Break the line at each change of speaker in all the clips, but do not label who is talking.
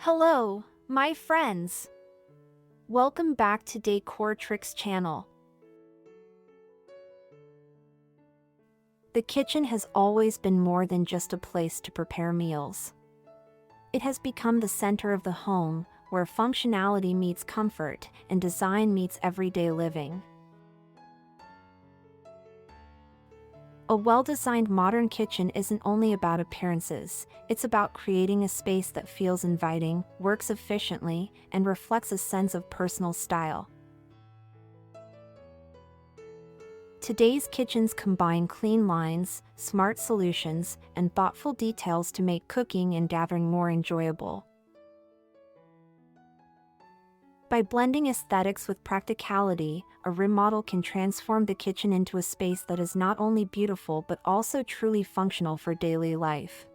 Hello, my friends. Welcome back to Decor Tricks channel. The kitchen has always been more than just a place to prepare meals. It has become the center of the home, where functionality meets comfort and design meets everyday living. A well-designed modern kitchen isn't only about appearances, it's about creating a space that feels inviting, works efficiently, and reflects a sense of personal style. Today's kitchens combine clean lines, smart solutions, and thoughtful details to make cooking and gathering more enjoyable. By blending aesthetics with practicality, a remodel can transform the kitchen into a space that is not only beautiful but also truly functional for daily life.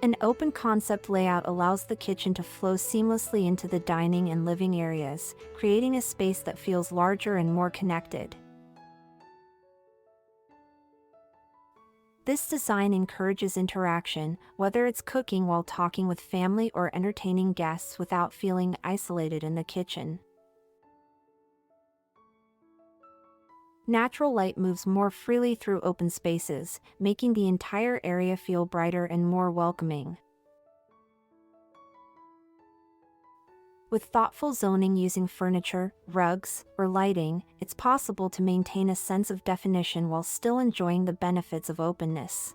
An open concept layout allows the kitchen to flow seamlessly into the dining and living areas, creating a space that feels larger and more connected. This design encourages interaction, whether it's cooking while talking with family or entertaining guests without feeling isolated in the kitchen. Natural light moves more freely through open spaces, making the entire area feel brighter and more welcoming. With thoughtful zoning using furniture, rugs, or lighting, it's possible to maintain a sense of definition while still enjoying the benefits of openness.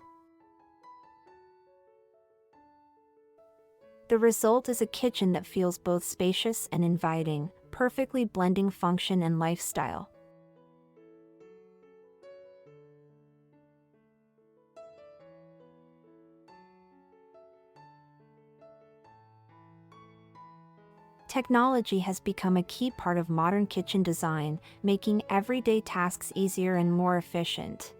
The result is a kitchen that feels both spacious and inviting, perfectly blending function and lifestyle. Technology has become a key part of modern kitchen design, making everyday tasks easier and more efficient.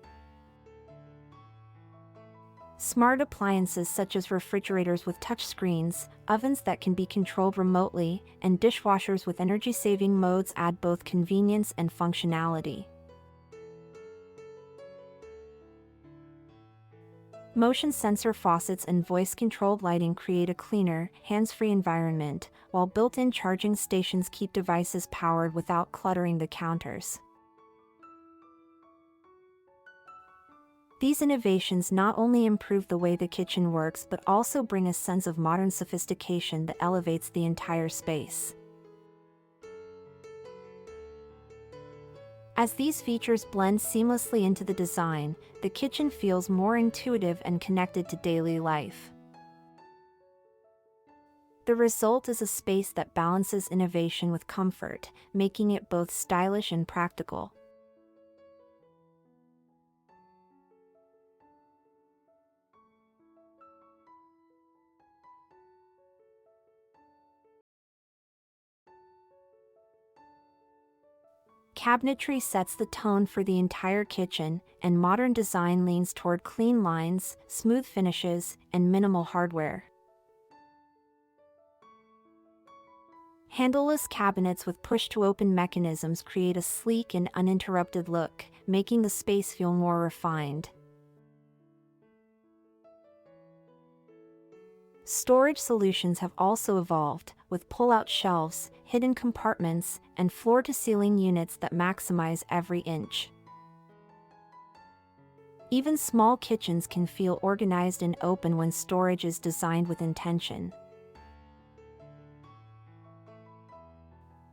Smart appliances such as refrigerators with touchscreens, ovens that can be controlled remotely, and dishwashers with energy-saving modes add both convenience and functionality. Motion sensor faucets and voice-controlled lighting create a cleaner, hands-free environment, while built-in charging stations keep devices powered without cluttering the counters. These innovations not only improve the way the kitchen works but also bring a sense of modern sophistication that elevates the entire space. As these features blend seamlessly into the design, the kitchen feels more intuitive and connected to daily life. The result is a space that balances innovation with comfort, making it both stylish and practical. Cabinetry sets the tone for the entire kitchen, and modern design leans toward clean lines, smooth finishes, and minimal hardware. Handleless cabinets with push-to-open mechanisms create a sleek and uninterrupted look, making the space feel more refined. Storage solutions have also evolved, with pull-out shelves, hidden compartments, and floor-to-ceiling units that maximize every inch. Even small kitchens can feel organized and open when storage is designed with intention.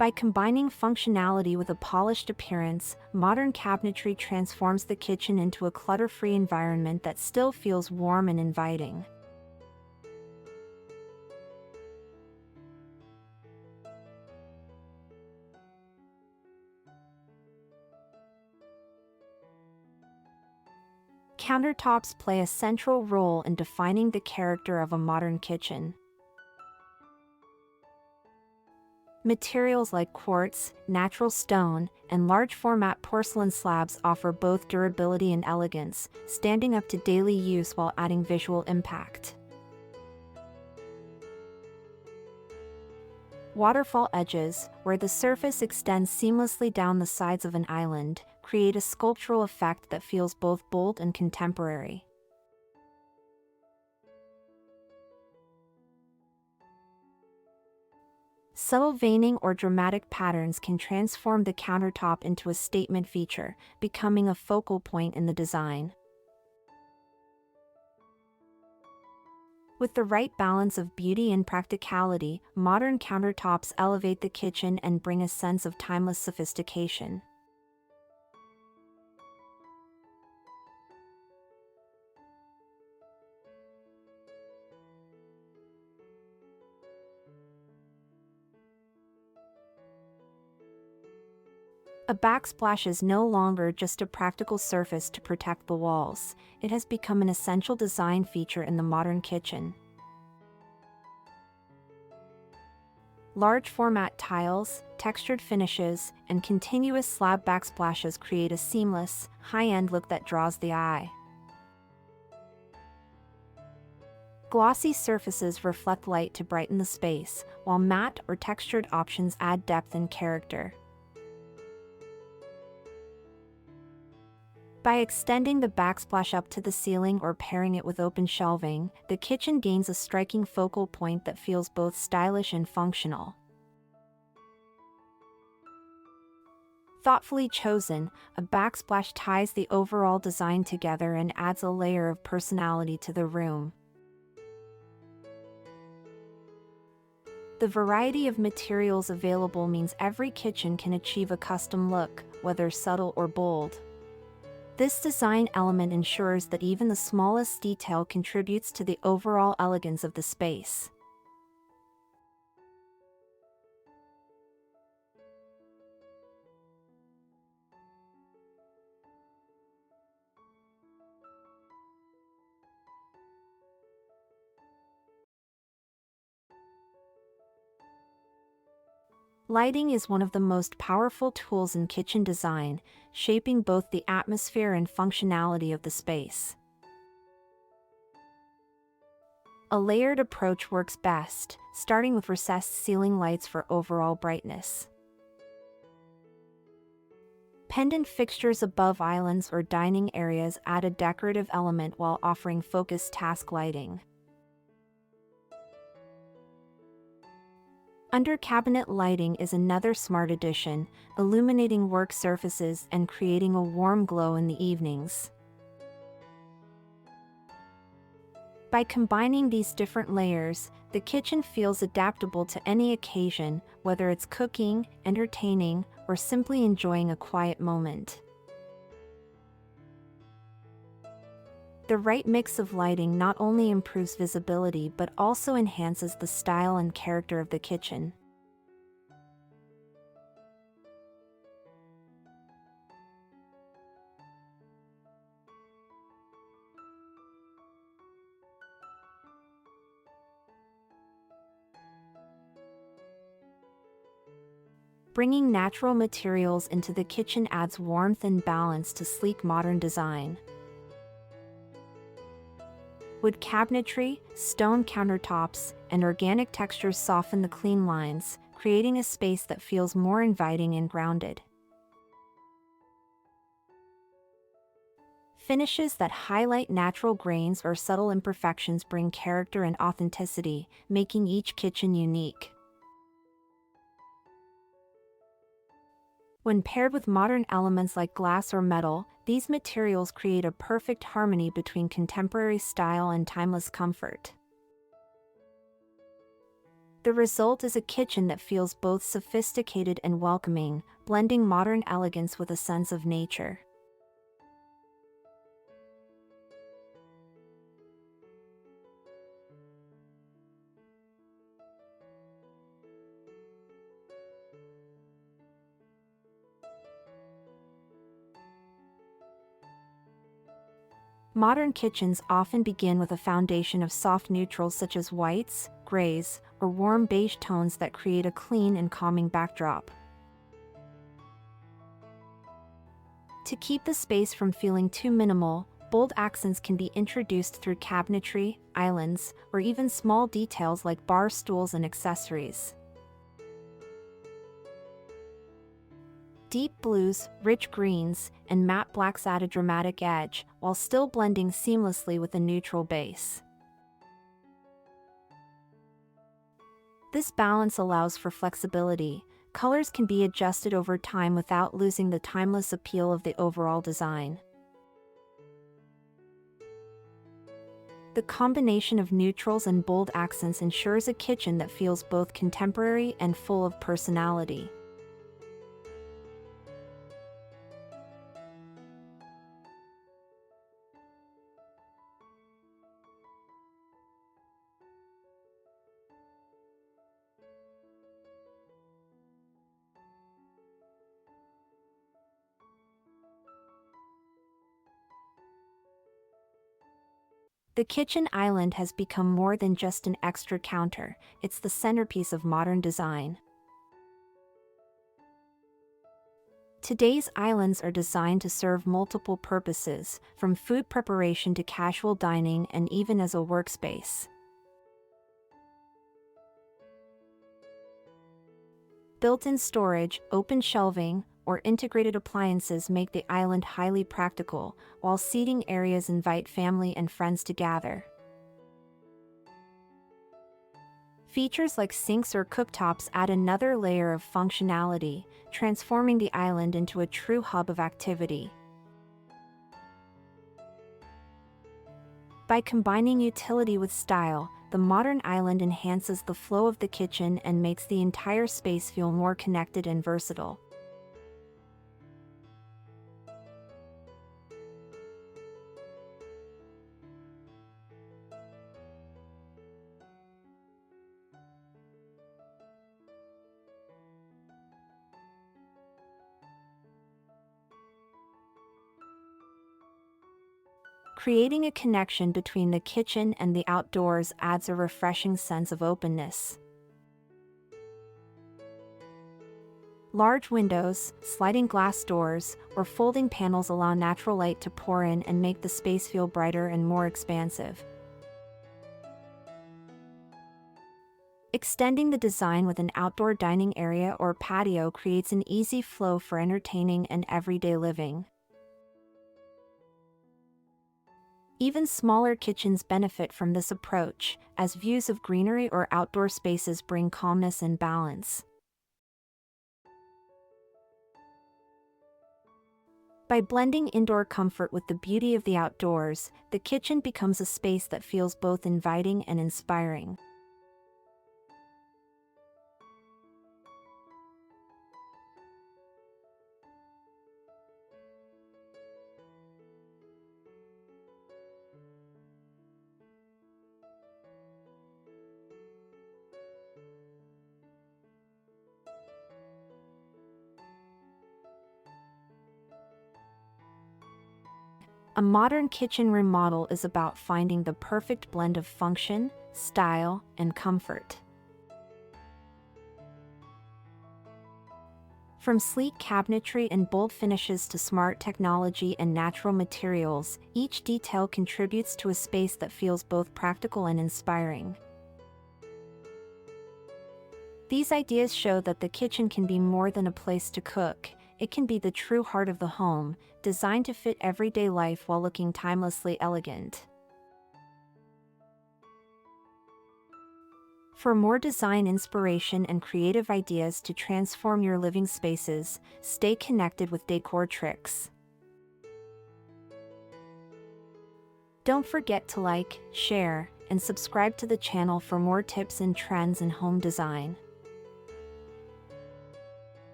By combining functionality with a polished appearance, modern cabinetry transforms the kitchen into a clutter-free environment that still feels warm and inviting. Countertops play a central role in defining the character of a modern kitchen. Materials like quartz, natural stone, and large-format porcelain slabs offer both durability and elegance, standing up to daily use while adding visual impact. Waterfall edges, where the surface extends seamlessly down the sides of an island, create a sculptural effect that feels both bold and contemporary. Subtle veining or dramatic patterns can transform the countertop into a statement feature, becoming a focal point in the design. With the right balance of beauty and practicality, modern countertops elevate the kitchen and bring a sense of timeless sophistication. A backsplash is no longer just a practical surface to protect the walls, it has become an essential design feature in the modern kitchen. Large format tiles, textured finishes, and continuous slab backsplashes create a seamless, high-end look that draws the eye. Glossy surfaces reflect light to brighten the space, while matte or textured options add depth and character. By extending the backsplash up to the ceiling or pairing it with open shelving, the kitchen gains a striking focal point that feels both stylish and functional. Thoughtfully chosen, a backsplash ties the overall design together and adds a layer of personality to the room. The variety of materials available means every kitchen can achieve a custom look, whether subtle or bold. This design element ensures that even the smallest detail contributes to the overall elegance of the space. Lighting is one of the most powerful tools in kitchen design, shaping both the atmosphere and functionality of the space. A layered approach works best, starting with recessed ceiling lights for overall brightness. Pendant fixtures above islands or dining areas add a decorative element while offering focused task lighting. Under cabinet lighting is another smart addition, illuminating work surfaces and creating a warm glow in the evenings. By combining these different layers, the kitchen feels adaptable to any occasion, whether it's cooking, entertaining, or simply enjoying a quiet moment. The right mix of lighting not only improves visibility but also enhances the style and character of the kitchen. Bringing natural materials into the kitchen adds warmth and balance to sleek modern design. Wood cabinetry, stone countertops, and organic textures soften the clean lines, creating a space that feels more inviting and grounded. Finishes that highlight natural grains or subtle imperfections bring character and authenticity, making each kitchen unique. When paired with modern elements like glass or metal, these materials create a perfect harmony between contemporary style and timeless comfort. The result is a kitchen that feels both sophisticated and welcoming, blending modern elegance with a sense of nature. Modern kitchens often begin with a foundation of soft neutrals such as whites, grays, or warm beige tones that create a clean and calming backdrop. To keep the space from feeling too minimal, bold accents can be introduced through cabinetry, islands, or even small details like bar stools and accessories. Deep blues, rich greens, and matte blacks add a dramatic edge, while still blending seamlessly with a neutral base. This balance allows for flexibility. Colors can be adjusted over time without losing the timeless appeal of the overall design. The combination of neutrals and bold accents ensures a kitchen that feels both contemporary and full of personality. The kitchen island has become more than just an extra counter, it's the centerpiece of modern design. Today's islands are designed to serve multiple purposes, from food preparation to casual dining and even as a workspace. Built-in storage, open shelving, or integrated appliances make the island highly practical, while seating areas invite family and friends to gather. Features like sinks or cooktops add another layer of functionality, transforming the island into a true hub of activity. By combining utility with style, the modern island enhances the flow of the kitchen and makes the entire space feel more connected and versatile. Creating a connection between the kitchen and the outdoors adds a refreshing sense of openness. Large windows, sliding glass doors, or folding panels allow natural light to pour in and make the space feel brighter and more expansive. Extending the design with an outdoor dining area or patio creates an easy flow for entertaining and everyday living. Even smaller kitchens benefit from this approach, as views of greenery or outdoor spaces bring calmness and balance. By blending indoor comfort with the beauty of the outdoors, the kitchen becomes a space that feels both inviting and inspiring. A modern kitchen remodel is about finding the perfect blend of function, style, and comfort. From sleek cabinetry and bold finishes to smart technology and natural materials, each detail contributes to a space that feels both practical and inspiring. These ideas show that the kitchen can be more than a place to cook. It can be the true heart of the home, designed to fit everyday life while looking timelessly elegant. For more design inspiration and creative ideas to transform your living spaces, stay connected with Decor Tricks. Don't forget to like, share, and subscribe to the channel for more tips and trends in home design.